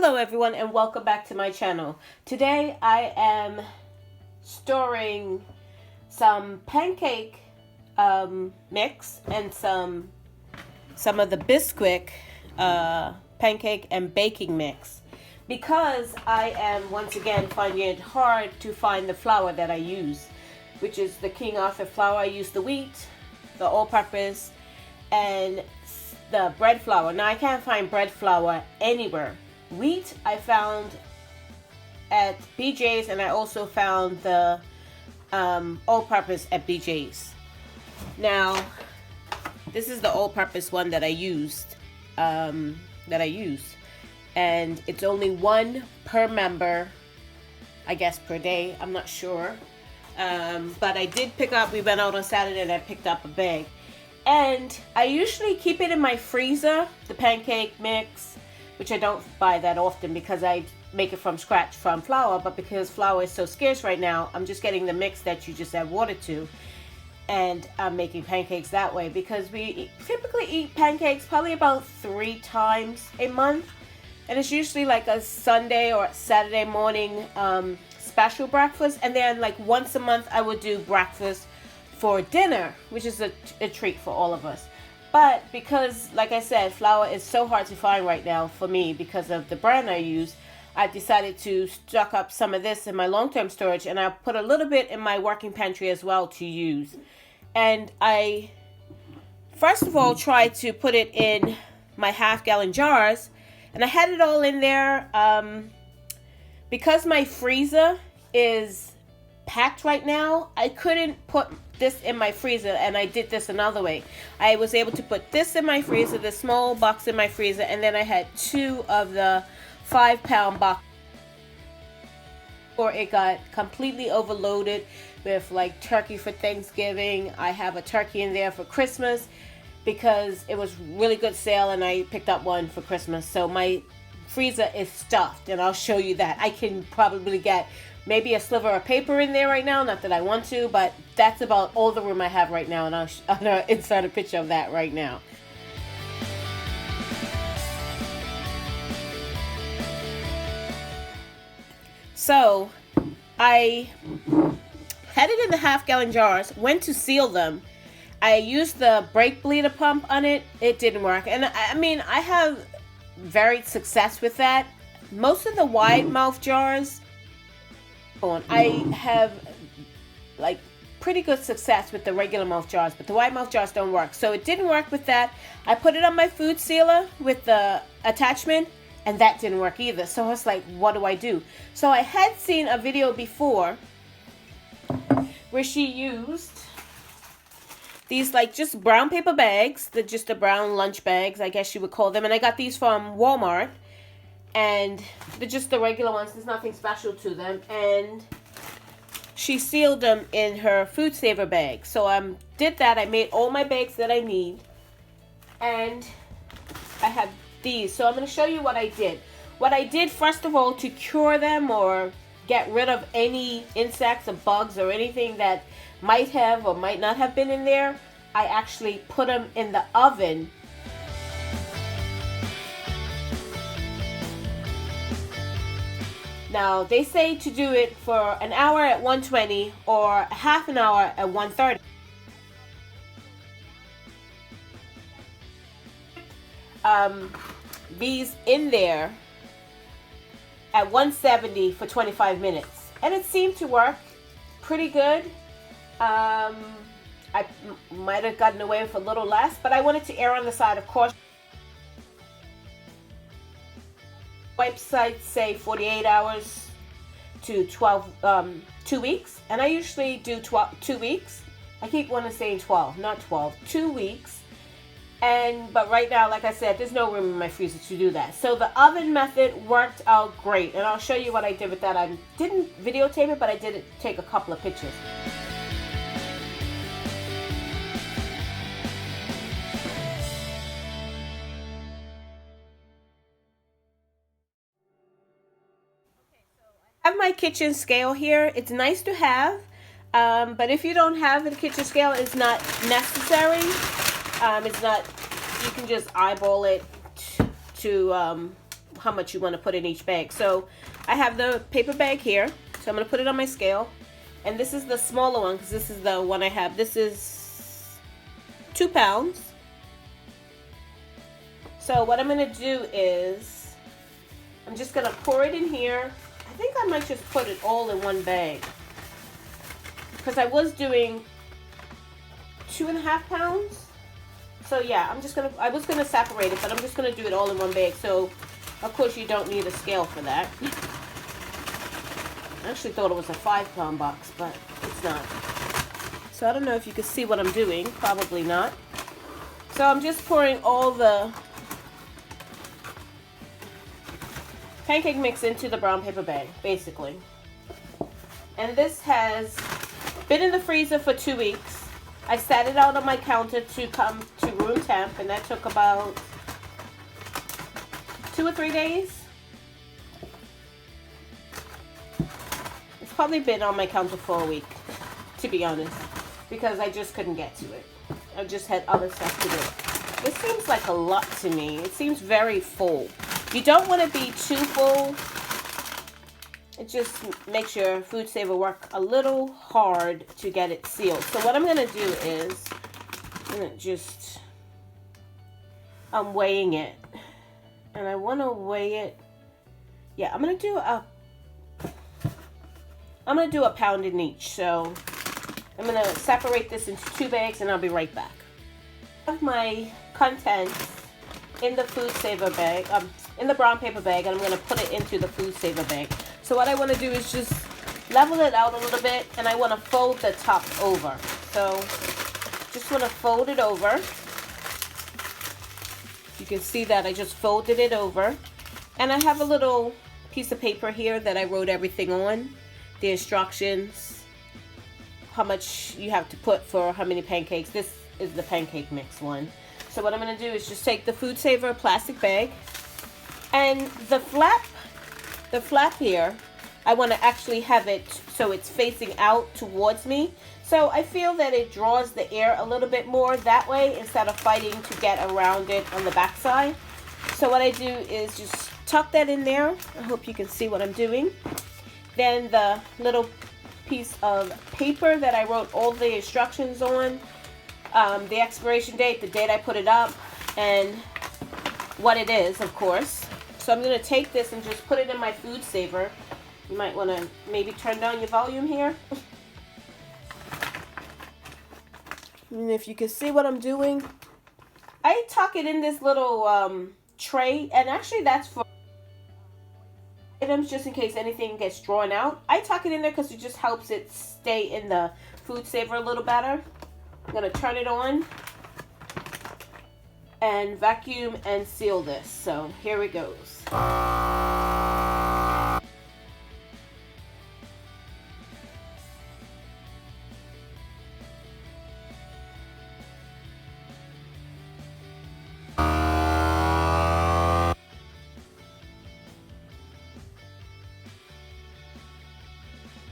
Hello everyone and welcome back to my channel. Today I am storing some pancake mix and some of the Bisquick pancake and baking mix because I am once again finding it hard to find the flour that I use, which is the King Arthur flour. I use the wheat, the all-purpose, and the bread flour. Now I can't find bread flour anywhere. Wheat I found at BJ's, and I also found the all-purpose at BJ's. Now this is the all-purpose one that I used, and it's only one per member, I guess per day, I'm not sure, but I did pick up, we went out on Saturday and I picked up a bag, and I usually keep it in my freezer, the pancake mix, which I don't buy that often because I make it from scratch from flour, but because flour is so scarce right now, I'm just getting the mix that you just add water to, and I'm making pancakes that way because we typically eat pancakes probably about 3 times a month, and it's usually like a Sunday or Saturday morning special breakfast, and then like once a month I would do breakfast for dinner, which is a treat for all of us. But because, like I said, flour is so hard to find right now for me because of the brand I use, I decided to stock up some of this in my long-term storage, and I put a little bit in my working pantry as well to use. And I, first of all, tried to put it in my half-gallon jars, and I had it all in there. Because my freezer is packed right now, I couldn't put this in my freezer, and I did this another way. I was able to put this in my freezer, the small box in my freezer, and then I had 2 of the 5-pound box, or it got completely overloaded with like turkey for Thanksgiving. I have a turkey in there for Christmas because it was really good sale, and I picked up one for Christmas. So my freezer is stuffed, and I'll show you that. I can probably get maybe a sliver of paper in there right now, not that I want to, but that's about all the room I have right now, and I'll insert a picture of that right now. So I had it in the half-gallon jars, went to seal them. I used the brake bleeder pump on it. It didn't work, and I mean, I have varied success with that. Most of the wide mouth jars, I have like pretty good success with the regular mouth jars, but the wide mouth jars don't work. So it didn't work with that. I put it on my food sealer with the attachment, and that didn't work either. So I was like, what do I do? So I had seen a video before where she used these like just brown paper bags, just the brown lunch bags, I guess you would call them, and I got these from Walmart. And they're just the regular ones. There's nothing special to them. And she sealed them in her food saver bag. So I did that. I made all my bags that I need. And I have these. So I'm going to show you what I did. What I did, first of all, to cure them or get rid of any insects or bugs or anything that might have or might not have been in there, I actually put them in the oven. Now, they say to do it for an hour at 120 or half an hour at 130. These in there at 170 for 25 minutes. And it seemed to work pretty good. I might have gotten away with a little less, but I wanted to err on the side of caution. Websites say 48 hours to 2 weeks, and I usually do 2 weeks. I keep wanting to say 12, not 12, 2 weeks. But right now, like I said, there's no room in my freezer to do that. So the oven method worked out great, and I'll show you what I did with that. I didn't videotape it, but I did take a couple of pictures. I have my kitchen scale here. It's nice to have, but if you don't have a kitchen scale, it's not necessary. It's not, you can just eyeball it to how much you want to put in each bag. So I have the paper bag here, so I'm going to put it on my scale. And this is the smaller one because this is the one I have. This is 2 pounds. So what I'm going to do is I'm just going to pour it in here. I think I might just put it all in one bag because I was doing 2.5 pounds. So yeah, I was gonna separate it, but I'm just gonna do it all in one bag. So of course you don't need a scale for that. I actually thought it was a 5-pound box, but it's not. So I don't know if you can see what I'm doing. Probably not. So I'm just pouring all the pancake mix into the brown paper bag, basically. And this has been in the freezer for 2 weeks. I sat it out on my counter to come to room temp, and that took about 2 or 3 days. It's probably been on my counter for a week, to be honest, because I just couldn't get to it. I just had other stuff to do. This seems like a lot to me. It seems very full. You don't want to be too full. It just makes your food saver work a little hard to get it sealed. So what I'm going to do is, I'm weighing it. And I want to weigh it. Yeah, I'm going to do a pound in each. So I'm going to separate this into 2 bags and I'll be right back. I have my contents in the food saver bag, in the brown paper bag, and I'm going to put it into the food saver bag. So what I want to do is just level it out a little bit, and I want to fold the top over. So just want to fold it over. You can see that I just folded it over. And I have a little piece of paper here that I wrote everything on. The instructions, how much you have to put for how many pancakes. This is the pancake mix one. So what I'm going to do is just take the food saver plastic bag, and the flap here, I want to actually have it so it's facing out towards me. So I feel that it draws the air a little bit more that way instead of fighting to get around it on the back side. So what I do is just tuck that in there. I hope you can see what I'm doing. Then the little piece of paper that I wrote all the instructions on, the expiration date, the date I put it up, and what it is, of course. So I'm going to take this and just put it in my food saver. You might want to maybe turn down your volume here. And if you can see what I'm doing, I tuck it in this little tray, and actually that's for items just in case anything gets drawn out. I tuck it in there because it just helps it stay in the food saver a little better. I'm going to turn it on and vacuum and seal this. So here it goes.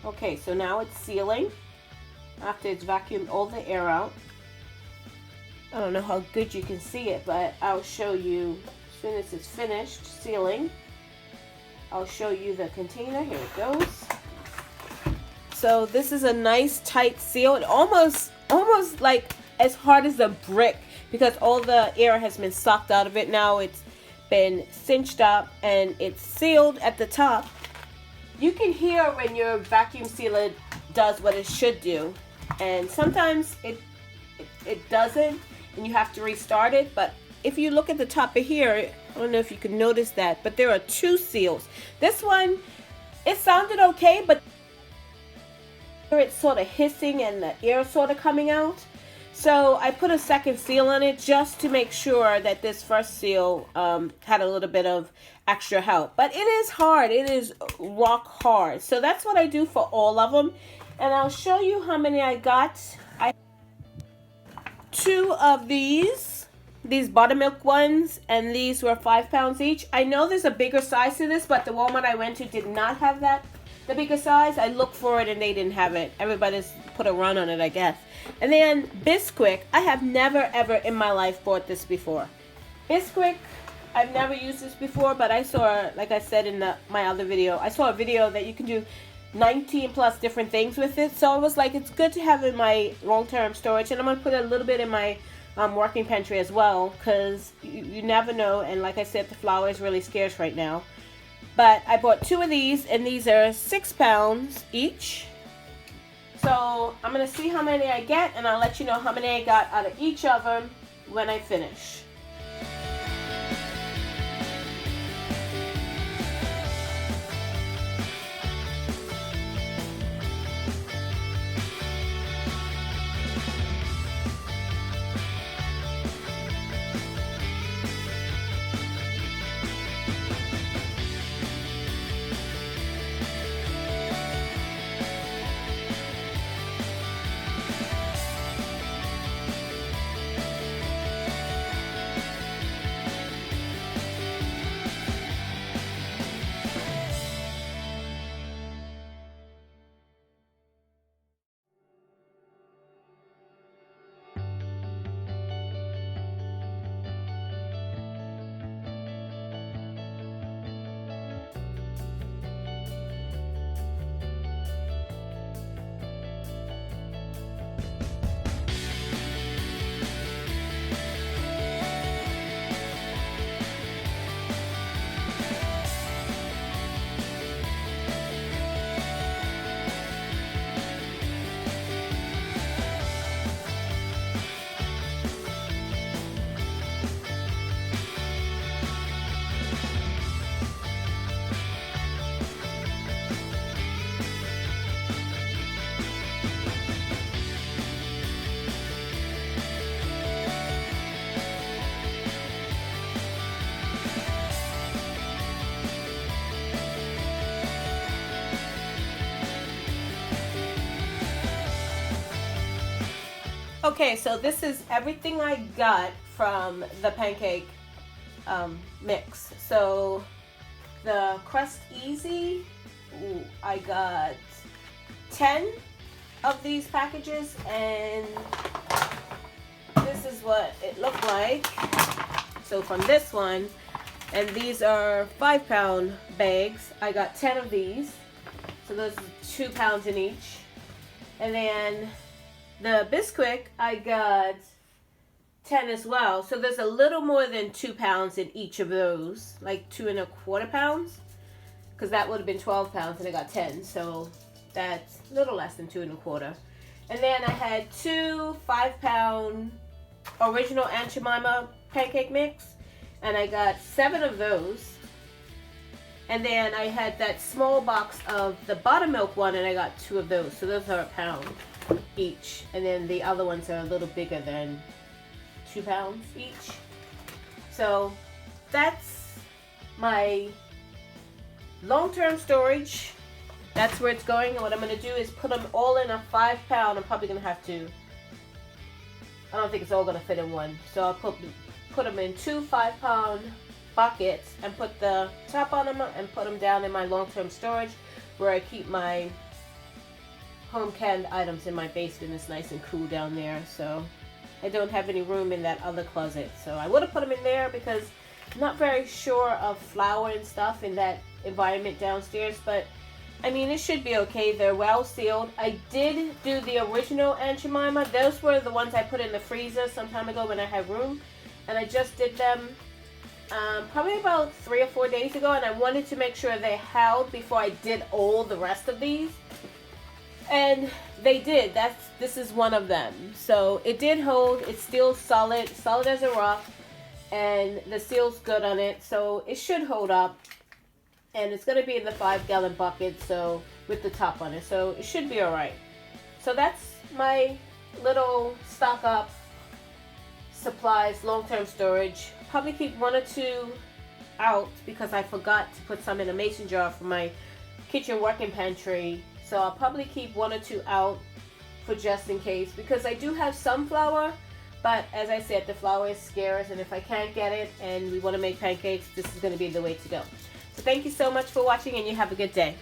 Okay, so now it's sealing after it's vacuumed all the air out. I don't know how good you can see it, but I'll show you as soon as it's finished sealing. I'll show you the container. Here it goes. So this is a nice tight seal. It almost like as hard as a brick because all the air has been sucked out of it. Now it's been cinched up and it's sealed at the top. You can hear when your vacuum sealer does what it should do, and sometimes it doesn't and you have to restart it. But if you look at the top of here, I don't know if you can notice that, but there are 2 seals. This one, it sounded okay, but it's sort of hissing and the air sort of coming out. So I put a second seal on it just to make sure that this first seal had a little bit of extra help. But it is hard. It is rock hard. So that's what I do for all of them. And I'll show you how many I got. I have 2 of these buttermilk ones, and these were 5 pounds each. I know there's a bigger size to this, but the Walmart I went to did not have the bigger size. I looked for it and they didn't have it. Everybody's put a run on it, I guess. And then Bisquick, I have never ever in my life bought this before. Bisquick I've never used this before, but I saw, like I said in my other video, I saw a video that you can do 19 plus different things with it. So I was like, it's good to have in my long-term storage, and I'm going to put a little bit in my working pantry as well, because you never know. And like I said, the flour is really scarce right now. But I bought 2 of these, and these are 6 pounds each. So I'm going to see how many I get, and I'll let you know how many I got out of each of them when I finish. Okay, so this is everything I got from the pancake mix. So the crust easy, I got 10 of these packages, and this is what it looked like. So from this one, and these are 5-pound bags, I got 10 of these. So those are 2 pounds in each. And then the Bisquick, I got 10 as well. So there's a little more than 2 pounds in each of those, like 2¼ pounds, because that would have been 12 pounds and I got 10. So that's a little less than 2¼ And then I had 2 5-pound original Aunt Jemima pancake mix, and I got 7 of those. And then I had that small box of the buttermilk one, and I got 2 of those. So those are 1 pound each. And then the other ones are a little bigger than 2 pounds each. So that's my long-term storage. That's where it's going. And what I'm going to do is put them all in a 5-pound. I'm probably going to have to, I don't think it's all going to fit in one. So I'll put them in 2 5-pound buckets and put the top on them and put them down in my long-term storage, where I keep my home canned items in my basement. It's nice and cool down there, so I don't have any room in that other closet. So I would have put them in there because I'm not very sure of flour and stuff in that environment downstairs, but I mean, it should be okay. They're well sealed. I did do the original Aunt Jemima. Those were the ones I put in the freezer some time ago when I had room, and I just did them probably about 3 or 4 days ago, and I wanted to make sure they held before I did all the rest of these. And they did. This is one of them. So it did hold. It's still solid as a rock, and the seal's good on it, so it should hold up. And it's going to be in the 5-gallon bucket, so with the top on it, so it should be all right. So that's my little stock up supplies, long-term storage. Probably keep 1 or 2 out because I forgot to put some in a mason jar for my kitchen working pantry. So I'll probably keep 1 or 2 out for just in case, because I do have some flour, but as I said, the flour is scarce, and if I can't get it and we want to make pancakes, this is going to be the way to go. So thank you so much for watching, and you have a good day.